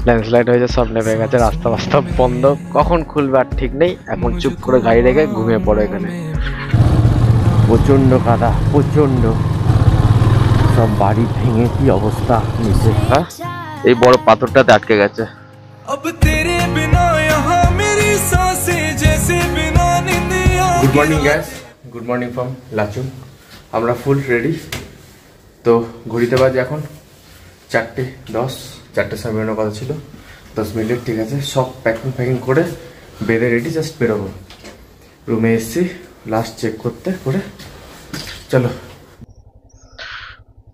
Landslide হয়েছে, সব নেমে গেছে, রাস্তা বাস্তা বন্ধ, কখন খুলবে আর ঠিক নেই। এখন চুপ করে গাড়ি রেখে ঘুমিয়ে পড়ো এখানে। প্রচন্ড কাদা, প্রচন্ড, সব বাড়ি ভেঙে কি অবস্থা নিচে। হ্যাঁ, এই বড় পাথরটাতে আটকে গেছে। Good morning gas, good morning from Lachung. আমরা ফুল রেডি। তো ঘড়িতে বাজে এখন 4:10, 4টের সময় বেরোনোর কথা ছিল, 10 মিনিট, ঠিক আছে। সব প্যাকিং করে বেড়ে রেডি, জাস্ট বেরোবো। রুমে এসছি লাস্ট চেক করতে, করে চলো।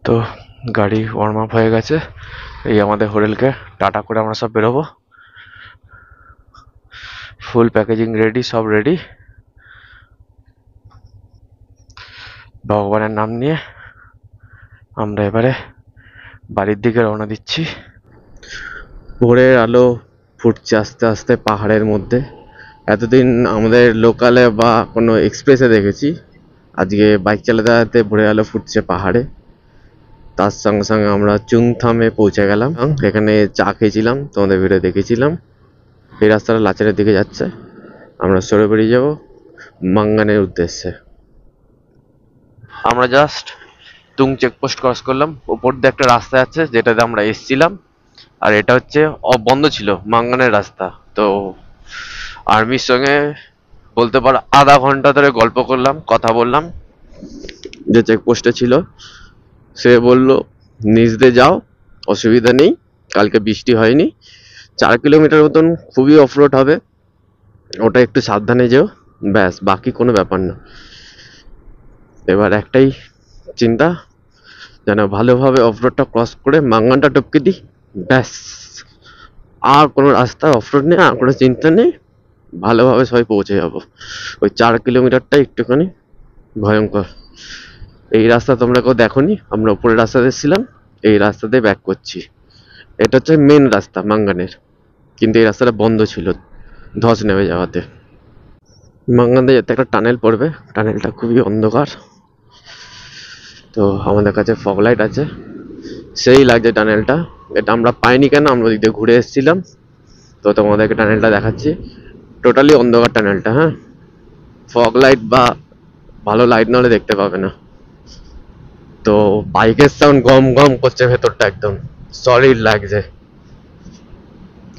তো গাড়ি ওয়ার্ম আপ হয়ে গেছে, এই আমাদের হোটেলকে টাটা করে আমরা সব বেরোবো। ফুল প্যাকেজিং রেডি, সব রেডি। ভগবানের নাম নিয়ে আমরা এবারে বাড়ির দিকে রওনা দিচ্ছি। ভোরের আলো ফুটছে আস্তে আস্তে পাহাড়ের মধ্যে। এতদিন আমাদের লোকালে বা কোনো এক্সপ্রেসে দেখেছি, আজকে বাইক চালাতে চালাতে ভোরের আলো ফুটছে পাহাড়ে। তার সঙ্গে সঙ্গে আমরা চুংথামে পৌঁছে গেলাম। এখানে চা খেয়েছিলাম, তোমাদের ভিডিও দেখেছিলাম। এই রাস্তাটা লাচেরের দিকে যাচ্ছে, আমরা সরে বেরিয়ে যাবো মাঙ্গানের উদ্দেশ্যে। আমরা জাস্ট তুং চেকপোস্ট ক্রস করলাম, ওপর দিয়ে একটা রাস্তা আছে যেটাতে আমরা এসছিলাম, আর এটা হচ্ছে বন্ধ ছিল মাঙ্গানের রাস্তা। তো আর্মির সঙ্গে বলতে পারো আধা ঘন্টা ধরে গল্প করলাম, কথা বললাম। যে চেকপোস্টে ছিল সে বলল নিচ দিয়ে যাও, অসুবিধা নেই, কালকে বৃষ্টি হয়নি, 4 কিলোমিটার মতন খুবই অফরোড হবে, ওটা একটু সাবধানে যেও, ব্যাস, বাকি কোনো ব্যাপার না। এবার একটাই চিন্তা, যেন ভালোভাবে অফরোডটা ক্রস করে মাঙ্গানটা টপকে দিই, ব্যাস। আর কোনো রাস্তা অফরোড নেই, আর কোনো চিন্তা নেই, ভালোভাবে সবাই পৌঁছে যাবো। ওই 4 কিলোমিটারটা একটুখানি ভয়ঙ্কর। এই রাস্তা তোমরা কেউ দেখোনি, আমরা উপরের রাস্তাতে ছিলাম, এই রাস্তাতে ব্যাক করছি। এটা হচ্ছে মেন রাস্তা মাঙ্গানের, কিন্তু এই রাস্তাটা বন্ধ ছিল ধস নেমে যাওয়াতে। মাঙ্গানে যেতে একটা টানেল পড়বে, টানেলটা খুবই অন্ধকার। তো আমাদের কাছে ফগ লাইট আছে, সেই লাগছে টানেলটা। এটা আমরা পাইনি কেন, আমরা ওদিক দিয়ে ঘুরে এসেছিলাম। তো তোমাদেরকে টানেলটা দেখাচ্ছি, টোটালি অন্ধকার টানেলটা। হ্যাঁ, ফগ লাইট বা ভালো লাইট নাহলে দেখতে পাবে না। তো বাইকের সাউন্ড গম গম করছে ভেতরটা, একদম সলিড লাগছে,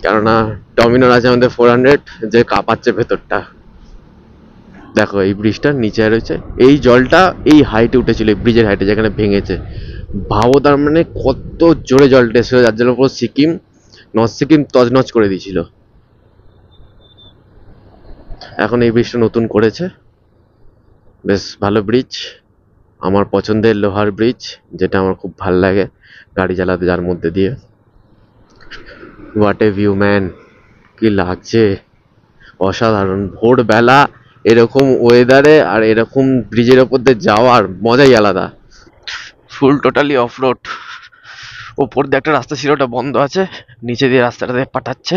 কেননা ডমিনার আছে আমাদের 400, যে কাঁপাচ্ছে ভেতরটা। দেখো এই ব্রিজটার নিচে রয়েছে, এই জলটা এই হাইটে উঠেছিল, এই ব্রিজের হাইটে যেখানে ভেঙেছে। ভাবো তার মানে কত জোরে জলটা এসেছিল, যার জন্য পুরো সিকিম, নর্থ সিকিম তছনছ করে দিয়েছিল। এখন এই ব্রিজটা নতুন করেছে, বেশ ভালো ব্রিজ, আমার পছন্দের লোহার ব্রিজ, যেটা আমার খুব ভাল লাগে গাড়ি চালাতে যার মধ্যে দিয়ে। হোয়াট এ ভিউ ম্যান, কি লাগছে, অসাধারণ। ভোরবেলা এরকম ওয়েদারে আর এরকম ব্রিজের ওপর দিয়ে যাওয়ার মজাই আলাদা। ফুল টোটালি অফ রোড। ওপর দিয়ে একটা রাস্তা ছিল, ওটা বন্ধ আছে, নিচে দিয়ে রাস্তাটা দিয়ে পাঠাচ্ছে।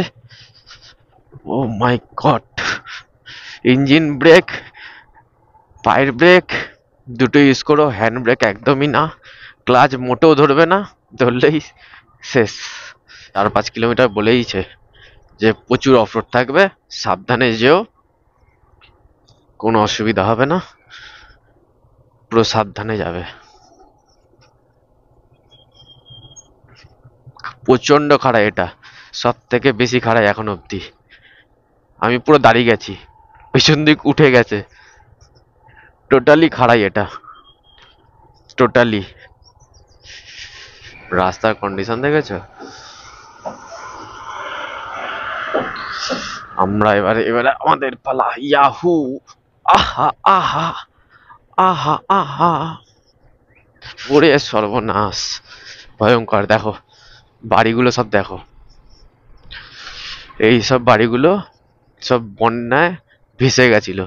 ও মাই গড, ইঞ্জিন ব্রেক, পায়ের ব্রেক দুটো ইউজ করো, হ্যান্ড ব্রেক একদমই না, ক্লাচ মোটেও ধরবে না, ধরলেই শেষ। 4-5 কিলোমিটার বলেইছে যে প্রচুর অফরোড থাকবে, সাবধানে যেও, কোনো অসুবিধা হবে না, পুরো সাবধানে যাবে। প্রচন্ড খাড়া, এটা সব থেকে বেশি খাড়া এখন অব্দি। আমি পুরো দাঁড়িয়ে গেছি, পেছন দিক উঠে গেছে, টোটালি খাড়াই এটা, টোটালি। রাস্তার কন্ডিশন দেখেছো? আমরা এবারে আমাদের পালা, ইয়াহু, আহা আহা আহা আহা, ওরে সর্বনাশ, ভয়ঙ্কর। দেখো বাড়িগুলো সব, দেখো এই সব বাড়িগুলো সব বন্যায় ভেসে গেছিল,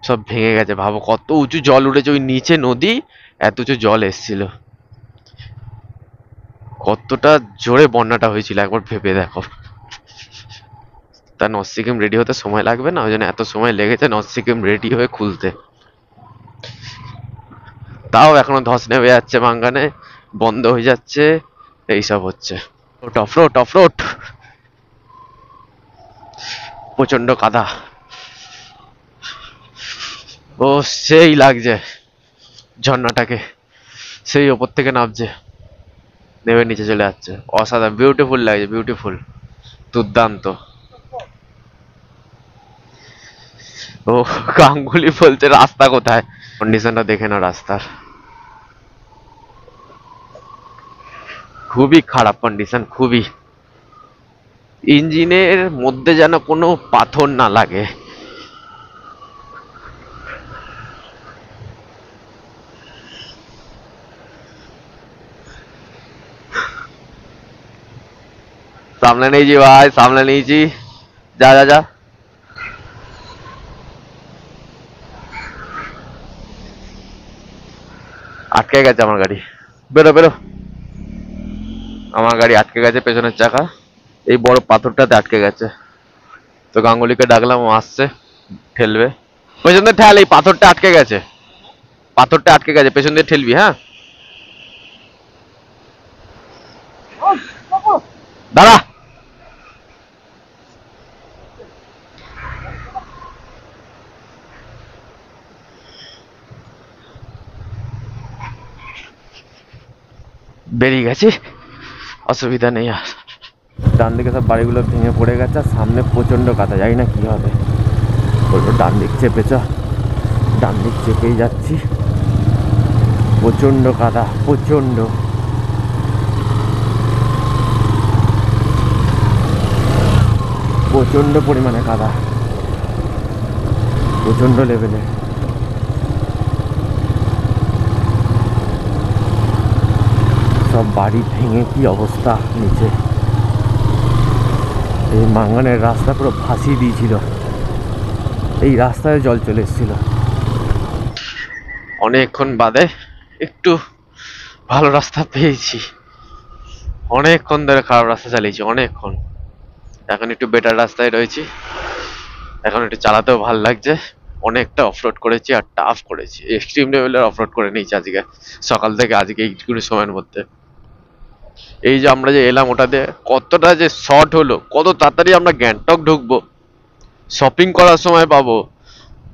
সব ভেঙে গেছে। ভাবো কত উঁচু জল উঠেছে, ওই নিচে নদী, এত উঁচু জল এসছিল, কতটা জোরে বন্যাটা হয়েছিল একবার ভেবে দেখো। তা নর্থ সিকিম রেডি হতে সময় লাগবে না, ওই জন্য এত সময় লেগেছে নর্থ সিকিম রেডি হয়ে খুলতে। তাও এখনো ধস নেমে যাচ্ছে, মাঙ্গানে বন্ধ হয়ে যাচ্ছে, এইসব হচ্ছে। অফরোড অফরোড, প্রচন্ড কাদা। ও সেই লাগছে ঝর্ণাটাকে, সেই ওপর থেকে নামছে, নেমে নিচে চলে যাচ্ছে। অসাধারণ, বিউটিফুল লাগছে, বিউটিফুল, দুর্দান্ত। ও গাঙ্গুলি বলছে রাস্তা কোথায়, কন্ডিশনটা দেখে না রাস্তার, খুবই খারাপ কন্ডিশন, খুবই। ইঞ্জিনের মধ্যে যেন কোনো পাথর না লাগে। সামলে নিয়েছি ভাই, সামলে নিয়েছি, যা যা যা। আটকে গেছে আমার গাড়ি, বেরো বেরো। আমার গাড়ি আটকে গেছে, পেছনের চাকা এই বড় পাথরটাতে আটকে গেছে। তো গাঙ্গুলিকে ডাকলাম, ও আসছে, ঠেলবে। পেছন দিয়ে ঠেল, এই পাথরটা আটকে গেছে, পাথরটা আটকে গেছে, পেছন দিয়ে ঠেলবি, হ্যাঁ। দাঁড়া। বেরিয়ে গেছে, অসুবিধা নেই আর। ডান দিকে সব বাড়িগুলো ভেঙে পড়ে গেছে, আর সামনে প্রচন্ড কাদা, জানি না কি হবে। বলবো ডান দিক চেপে চ, ডান দিক চেপেই যাচ্ছি, প্রচন্ড কাদা, প্রচন্ড। প্রচন্ড পরিমাণে কাদা, প্রচন্ড লেভেলে। সব বাড়ি ভেঙে কি অবস্থা নিচে। এই মাঙ্গানের রাস্তা পুরো ভাসিয়ে দিয়েছিল, এই রাস্তায় জল চলে এসেছিল। অনেকক্ষণ বাদে একটু ভালো রাস্তা পেয়েছি, অনেকক্ষণ ধরে খারাপ রাস্তা চালিয়েছি, অনেকক্ষণ। এখন একটু বেটার রাস্তায় রয়েছি, এখন একটু চালাতেও ভালো লাগছে। অনেকটা অফরোড করেছি আর টাফ করেছি, এক্সট্রিম লেভেলের অফরোড করে নিয়েছি আজকে, সকাল থেকে আজকে এইটুকুনি সময়ের মধ্যে। এই যে আমরা যে এলাম ওটাতে, কতটা যে শর্ট হলো, কত তাড়াতাড়ি আমরা গ্যাংটক ঢুকবো, শপিং করার সময় পাবো।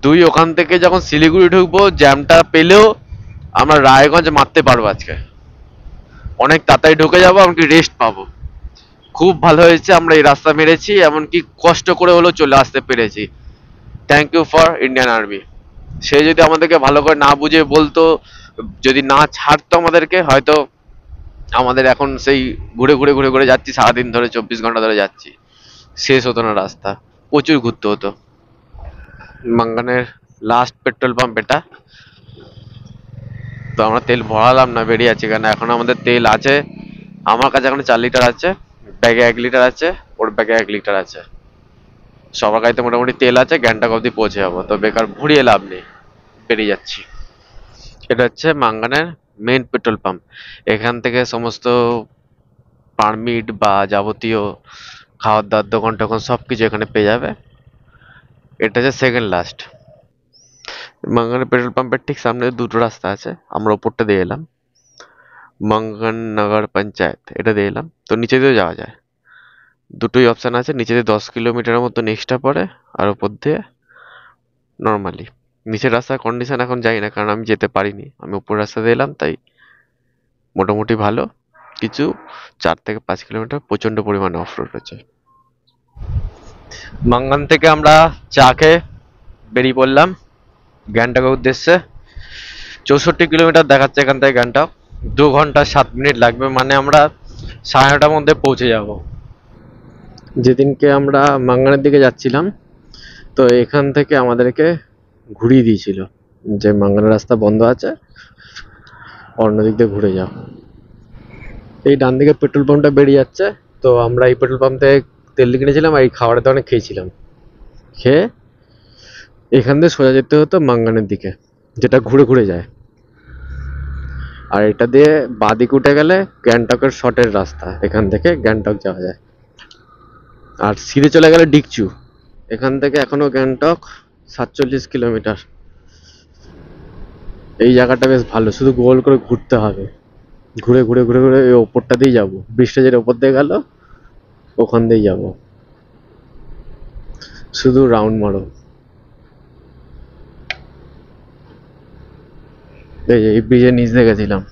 তুই ওখান থেকে যখন শিলিগুড়ি ঢুকবো, জ্যামটা পেলেও আমরা রায়গঞ্জ মারতে পারবো আজকে, অনেক তাড়াতাড়ি ঢুকে যাবো, এমনকি রেস্ট পাবো। খুব ভালো হয়েছে আমরা এই রাস্তা মেরেছি, এমনকি কষ্ট করে হলেও চলে আসতে পেরেছি। Thank you for Indian army. সে যদি আমাদেরকে ভালো করে না বুঝে বলতো, যদি না ছাড়তো আমাদেরকে, হয়তো আমাদের এখন সেই ঘুরে ঘুরে ঘুরে ঘুরে যাচ্ছি সারাদিন ধরে, 24 ঘন্টা ধরে যাচ্ছি, শেষ হতো না রাস্তা, প্রচুর ঘুরতে হতো। মাঙ্গানের লাস্ট পেট্রোল পাম্প এটা। তো আমরা তেল ভরালাম না, বেরিয়ে আছি, কারণ এখন আমাদের তেল আছে, আমার কাছে এখন 4 লিটার আছে, ব্যাগে 1 লিটার আছে, ওর ব্যাগে 1 লিটার আছে, সবার গাড়িতে মোটামুটি তেল আছে, গ্যাংটক অব্দি পৌঁছে যাবো। তো বেকার ভুড়িয়ে লাভ নেই, বেরিয়ে যাচ্ছি। এটা হচ্ছে মাঙ্গানের মেন পেট্রোল পাম্প। এখান থেকে সমস্ত পারমিট বা যাবতীয় খাওয়ার দাওয়ার দোকান টোকান সবকিছু এখানে পেয়ে যাবে। এটা হচ্ছে সেকেন্ড লাস্ট। মাঙ্গানের পেট্রোল পাম্পের ঠিক সামনে দুটো রাস্তা আছে, আমরা ওপরটা দিয়ে এলাম, মাঙ্গান নগর পঞ্চায়েত, এটা দিয়ে এলাম। তো নিচে দিয়েও যাওয়া যায়, দুটোই অপশান আছে। নিচে দিয়ে 10 কিলোমিটারের মতো এক্সট্রা পড়ে, আর ওপর দিয়ে নর্মালি। নিচের রাস্তার কন্ডিশন এখন যাই না, কারণ আমি যেতে পারিনি, আমি উপর রাস্তা দিয়ে এলাম, তাই মোটামুটি ভালো। কিছু 4 থেকে 5 কিলোমিটার প্রচন্ড পরিমাণে অফরোড হচ্ছে। মাঙ্গান থেকে আমরা চা খেয়ে বেরিয়ে পড়লাম গ্যাংটকের উদ্দেশ্যে। 64 কিলোমিটার দেখাচ্ছে এখান থেকে গ্যাংটক, 2 ঘন্টা 7 মিনিট লাগবে, মানে আমরা 9:30টার মধ্যে পৌঁছে যাব। যেদিনকে আমরা মাঙ্গানের দিকে যাচ্ছিলাম, তো এখান থেকে আমাদেরকে ঘুরিয়ে দিয়েছিল, যে মাঙ্গানের রাস্তা বন্ধ আছে, অন্যদিক দিয়ে ঘুরে যাও। এই ডান দিকে পেট্রোল পাম্পটা বেরিয়ে যাচ্ছে, তো আমরা এই পেট্রোল পাম্প থেকে তেল কিনেছিলাম, আর এই খাবারের দোকানে খেয়েছিলাম। খেয়ে এখান দিয়ে সোজা যেতে হতো মাঙ্গানের দিকে, যেটা ঘুরে ঘুরে যায়। আর এটা দিয়ে বাঁদিকে উঠে গেলে গ্যাংটকের শর্টের রাস্তা, এখান থেকে গ্যাংটক যাওয়া যায়। আর সিধে চলে গেলে ডিকচু। এখান থেকে এখনো গ্যাংটক 47 কিলোমিটার। এই জায়গাটা বেশ ভালো, শুধু গোল করে ঘুরতে হবে, ঘুরে ঘুরে ঘুরে ঘুরে এই ওপরটা দিয়ে যাবো, ব্রিজটা যেটা ওপর দিয়ে গেল ওখান দিয়েই যাবো। শুধু রাউন্ড মারো। এই ব্রিজের নিচ দিয়ে গেছিলাম,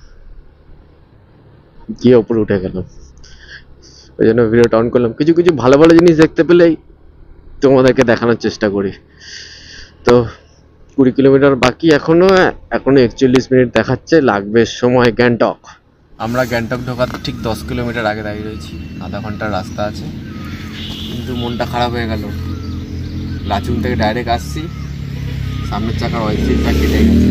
গিয়ে ওপরে উঠে গেলাম। ওই জন্য ভিডিওটা অন করলাম, কিছু কিছু ভালো ভালো জিনিস দেখতে পেলেই তোমাদেরকে দেখানোর চেষ্টা করি। তো 20 কিলোমিটার বাকি এখনো, 41 মিনিট দেখাচ্ছে, লাগবে সময় গ্যাংটক। আমরা গ্যাংটক ঢোকার ঠিক 10 কিলোমিটার আগে দাঁড়িয়ে রয়েছি, আধা ঘন্টার রাস্তা আছে। কিন্তু মনটা খারাপ হয়ে গেল, লাচুং থেকে ডাইরেক্ট আসছি, সামনের চাকার অয়েল সিলটা কেটে গেছে।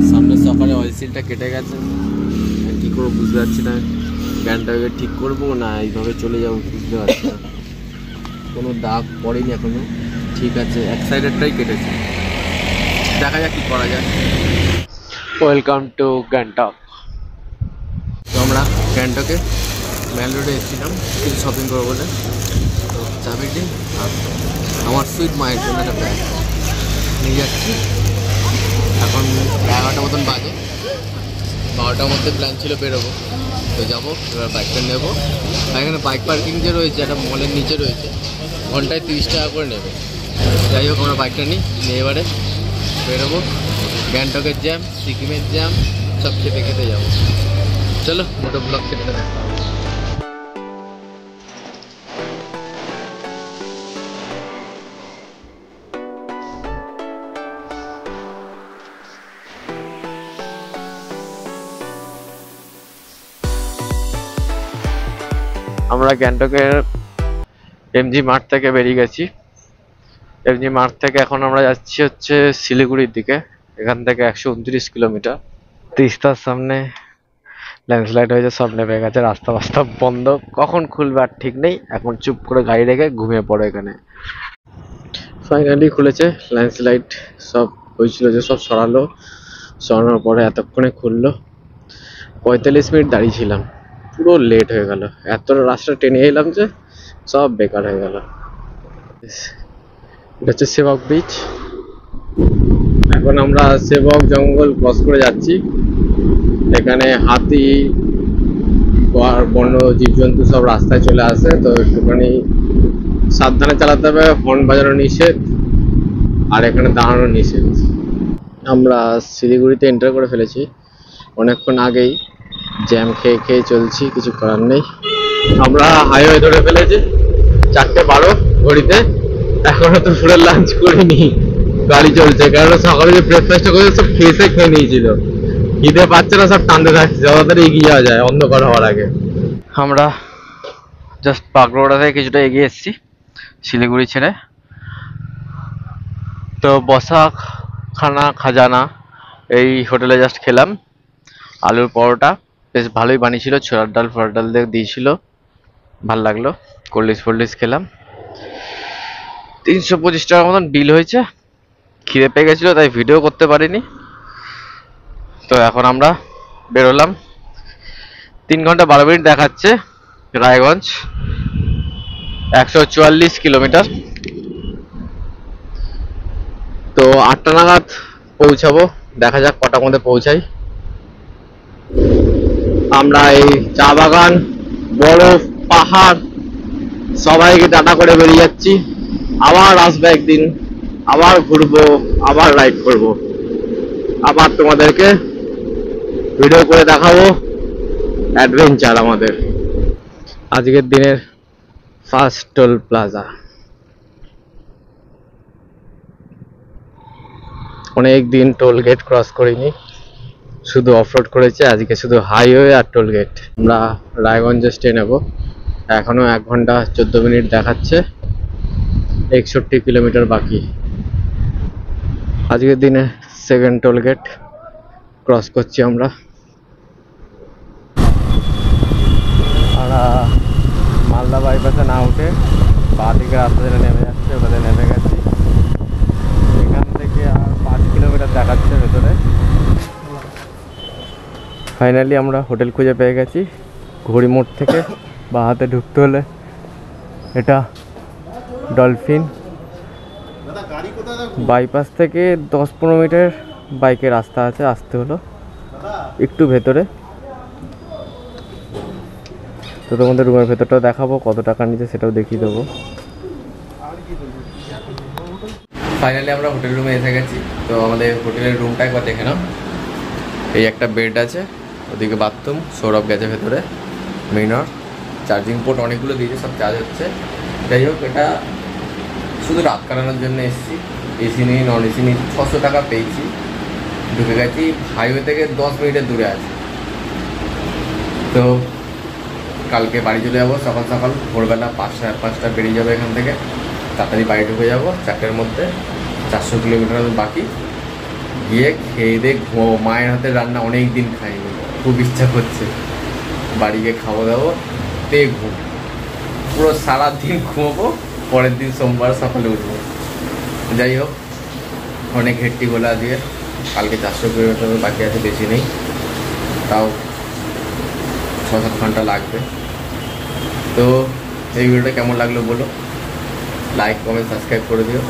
সামনের সকালে অয়েল সিলটা কেটে গেছে, কী করবো বুঝতে পারছি না। গ্যাংটকে ঠিক করবো না এইভাবে চলে যাবো বুঝতে পারছি না। কোনো দাগ পড়েনি এখনো, ঠিক আছে, এক সাইডেরটাই কেটেছে, দেখা যাক কি করা যায়। Welcome to Gangtok. তো আমরা গ্যাংটকে মেল রোডে এসেছিলাম কিছু শপিং করবো বলে। তো চাবিটি আর আমার সুইট মায়ের জন্য একটা ব্যাগ নিয়ে যাচ্ছি। এখন 11টার মতন বাজে, 12টার মধ্যে প্ল্যান ছিল বেরোবো। তো যাবো, এবার বাইকটা নেবো। আর এখানে বাইক পার্কিং যে রয়েছে একটা মলের নিচে রয়েছে, ঘন্টায় 30 টাকা করে নেবে। যাই হোক আমরা বাইকটা নিয়ে এবারে বেরোবো। গ্যাংটকের জ্যাম, সিকিমের জ্যাম সব খেতে খেতে যাবো। চলো মোটো ব্লগ খেতে দেখা হবে। আমরা গ্যাংটকের এমজি মার্ট থেকে বেরিয়ে গেছি। এমজি মার্ট থেকে এখন আমরা যাচ্ছি হচ্ছে শিলিগুড়ির দিকে। এখান থেকে 129 কিলোমিটার। তিস্তার সামনে ল্যান্ডস্লাইড হয়েছে, সব নেমে গেছে, রাস্তা বাস্তা বন্ধ, কখন খুলবে আর ঠিক নেই। এখন চুপ করে গাড়ি রেখে ঘুমিয়ে পড়ো এখানে। ফাইনালি খুলেছে ল্যান্ডস্লাইড, সব হয়েছিল যে সব সরানোর পরে এতক্ষণে খুললো। 45 মিনিট দাঁড়িয়েছিলাম, পুরো লেট হয়ে গেল। এতটা রাস্তা টেনে এলাম যে সব বেকার হয়ে গেল। এটা হচ্ছে সেবক বিচ। এখন আমরা সেবক জঙ্গল ক্রস করে যাচ্ছি। এখানে হাতি আর বন্য জীবজন্তু সব রাস্তায় চলে আসে, তো একটুখানি সাবধানে চালাতে হবে। হর্ন বাজানো নিষেধ, আর এখানে দাঁড়ানো নিষেধ। আমরা শিলিগুড়িতে এন্টার করে ফেলেছি অনেকক্ষণ আগেই, জ্যাম খেয়ে খেয়ে চলছি, কিছু করার নেই। আমরা হাইওয়ে ধরে ফেলেছি, 4:12 ঘড়িতে। এখনো তো পুরো লাঞ্চ করিনি, গাড়ি চলছে। কারণ সকালে যে ব্রেকফাস্টটা করে সব খেয়ে নিয়েছিল, খিদে পাচ্ছে না, সব টানতে থাকছে, যত তাড়াতাড়ি এগিয়ে যাওয়া যায় অন্ধকার হওয়ার আগে। আমরা জাস্ট বাগডোগরা থেকে কিছুটা এগিয়ে এসেছি শিলিগুড়ি ছেড়ে। তো বসা খানা খাজানা এই হোটেলে জাস্ট খেলাম। আলুর পরোটা বেশ ভালোই বানিয়েছিল, ছোলার ডাল ফোলার ডাল দিয়ে দিয়েছিল, ভাল লাগলো। কোল্ড ড্রিঙ্কস খেলাম, 325 টাকার মতন বিল হয়েছে। খিদে পেয়ে গেছিলো তাই ভিডিও করতে পারিনি। তো এখন আমরা বেরোলাম। 3 ঘন্টা 12 মিনিট দেখাচ্ছে রায়গঞ্জ, 144 কিলোমিটার। তো 8টা নাগাদ পৌঁছাবো, দেখা যাক কটার মধ্যে পৌঁছাই। আমরা এই চা বাগান, বরফ, পাহাড় সবাইকে টাটা করে বেরিয়ে যাচ্ছি। আবার আসবে একদিন, আবার ঘুরবো, আবার রাইড করবো, আবার তোমাদেরকে ভিডিও করে দেখাবো অ্যাডভেঞ্চার আমাদের। আজকের দিনের ফার্স্ট টোল প্লাজা। অনেক দিন টোল গেট ক্রস করিনি, শুধু অফরোড করেছে, আজকে শুধু হাইওয়ে আর টোল গেট। আমরা রায়গঞ্জে স্টে নেব। এখনো 1 ঘন্টা 14 মিনিট দেখাচ্ছে, 61 কিলোমিটার বাকি। আজকের দিনে সেকেন্ড টোল গেট ক্রস করছি আমরা। মালদা বাইপাসে না উঠে বাঁ দিকে রাস্তা যেটা নেমে যাচ্ছে ওখানে নেমে গেছি। এখান থেকে আর 5 কিলোমিটার দেখাচ্ছে ভেতরে। ফাইনালি আমরা হোটেল খুঁজে পেয়ে গেছি। ঘড়ি মোড় থেকে বাঁ হাতে ঢুকতে হলে এটা ডলফিন। বাইপাস থেকে 10-15 মিটার বাইকে রাস্তা আছে, আসতে হলো একটু ভেতরে। তো তোমাদের রুমের ভেতরটাও দেখাবো, কত টাকা নিচ্ছে সেটাও দেখিয়ে দেবো। ফাইনালি আমরা হোটেল রুমে এসে গেছি। তো আমাদের হোটেলের রুমটা একবার দেখে নাও। এই একটা বেড আছে, ওদিকে বাথরুম, সৌরভ গেছে ভেতরে, মেইনর চার্জিং পোর্ট অনেকগুলো দিয়েছে, সব চার্জ হচ্ছে। যাই হোক, এটা শুধু রাত কাটানোর জন্য এসেছি। এসি নেই, নন এসি নেই, 600 টাকা পেয়েছি। ঢুকে গেছি, হাইওয়ে থেকে 10 মিনিটের দূরে আছে। তো কালকে বাড়ি চলে যাবো সকাল সকাল, ভোরবেলা 5:30 বেরিয়ে যাবো এখান থেকে। তাড়াতাড়ি বাড়ি ঢুকে যাবো 4টের মধ্যে। 400 কিলোমিটার বাকি, গিয়ে খেয়ে দিয়ে ঘুমাবো। মায়ের হাতের রান্না অনেক দিন খাইনি, খুব ইচ্ছা করছে। বাড়ি গিয়ে খাবো দাবো, তে ঘুম, পুরো সারাদিন ঘুমাবো। পরের দিন সোমবার সকালে উঠবো। যাই হোক, অনেক হেট্টি বলে আজকে। কালকে 400 কিলোমিটার বাকি আছে, বেশি নেই, তাও 6-7 ঘন্টা লাগবে। তো এই ভিডিওটা কেমন লাগলো বলো, লাইক কমেন্ট সাবস্ক্রাইব করে দিও।